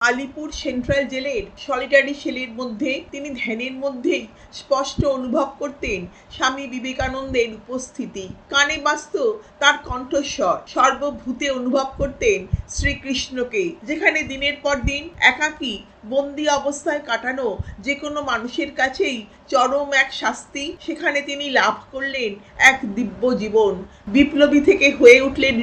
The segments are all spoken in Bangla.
আলিপুর সেন্ট্রাল জেলের সলিটারি সেলের মধ্যে তিনি ধ্যানের মধ্যেই স্পষ্ট অনুভব করতেন স্বামী বিবেকানন্দের উপস্থিতি। কানে বাজত তার কণ্ঠস্বর, সর্বভূতে অনুভব করতেন শ্রীকৃষ্ণকে। যেখানে দিনের পর দিন একাকী বন্দি অবস্থায় কাটানো যে কোনো মানুষের কাছেই চরম এক শাস্তি, সেখানে তিনি লাভ করলেন এক দিব্য জীবন। বিপ্লবী থেকে হয়ে উঠলেন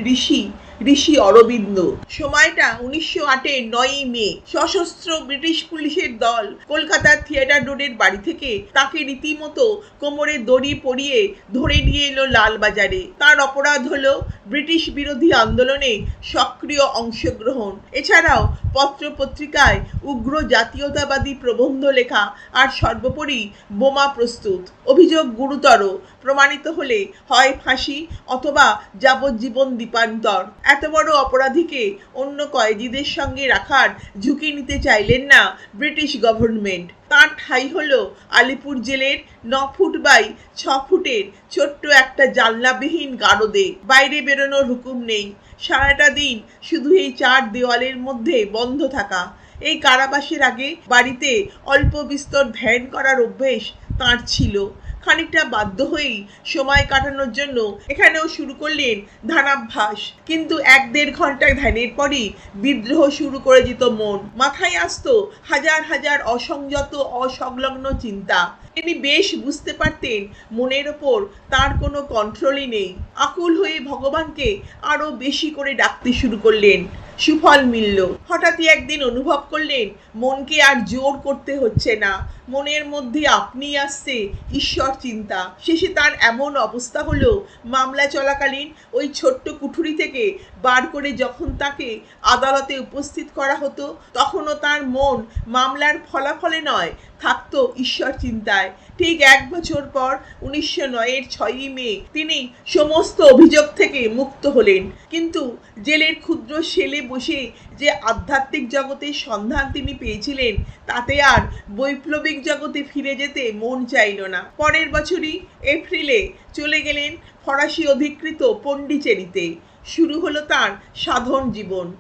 ঋষি অরবিন্দ। সময়টা 1908-এর 9ই মে। সশস্ত্র ব্রিটিশ পুলিশের দল কলকাতার থিয়েটার রোডের বাড়ি থেকে তাকে রীতিমতো কোমরে দড়ি পরিয়ে ধরে নিয়ে এলো লালবাজারে। তার অপরাধ হলো ব্রিটিশ বিরোধী আন্দোলনে সক্রিয় অংশগ্রহণ, এছাড়াও পত্রপত্রিকায় উগ্র জাতীয়তাবাদী প্রবন্ধ লেখা, আর সর্বোপরি বোমা প্রস্তুত। অভিযোগ গুরুতর, প্রমাণিত হলে হয় ফাঁসি অথবা যাবজ্জীবন দ্বীপান্তর। এত বড় অপরাধীকে অন্য কয়েদিদের সঙ্গে রাখার ঝুঁকি নিতে চাইলেন না ব্রিটিশ গভর্নমেন্ট। তার ঠাঁই হলো আলিপুর জেলের 9 ফুট বাই 6 ফুটের ছোট্ট একটা জানলাবিহীন গারদে। বাইরে বেরোনোর হুকুম নেই, সারাটা দিন শুধু এই 4 দেওয়ালের মধ্যে বন্ধ থাকা। এই কারাবাসের আগে বাড়িতে অল্প বিস্তর ধ্যান করার অভ্যেস তাঁর ছিল। খানিকটা বাধ্য হয়েই সময় কাটানোর জন্য এখানেও শুরু করলেন ধ্যানাভ্যাস। কিন্তু 1-1.5 ঘন্টা ধ্যানের পরই বিদ্রোহ শুরু করে যেত মন। মাথায় আসতো হাজার হাজার অসংযত অসংলগ্ন চিন্তা। তিনি বেশ বুঝতে পারতেন মনের ওপর তার কোনো কন্ট্রোলই নেই। আকুল হয়ে ভগবানকে আরো বেশি করে ডাকতে শুরু করলেন। সুফল মিলল। হঠাৎই একদিন অনুভব করলেন মনকে আর জোর করতে হচ্ছে না, মনের মধ্যে আপনি আসছে ঈশ্বর চিন্তা। শেষে তার এমন অবস্থা হলো, মামলা চলাকালীন ওই ছোট্ট কুঠুরি থেকে বার করে যখন তাকে আদালতে উপস্থিত করা হতো, তখনও তার মন মামলার ফলাফলে নয়, থাকতো ঈশ্বর চিন্তায়। ঠিক 1 বছর পর 1909-এর 6ই মে তিনি সমস্ত অভিযোগ থেকে মুক্ত হলেন। কিন্তু জেলের ক্ষুদ্র সেলে বসে যে আধ্যাত্মিক জগতের সন্ধান তিনি পেয়েছিলেন, তাতে আর বৈপ্লবিক জগতে ফিরে যেতে মন চাইল না। পরের বছরই এপ্রিলে চলে গেলেন ফরাসি অধিকৃত পন্ডিচেরিতে। শুরু হলো তার সাধন জীবন।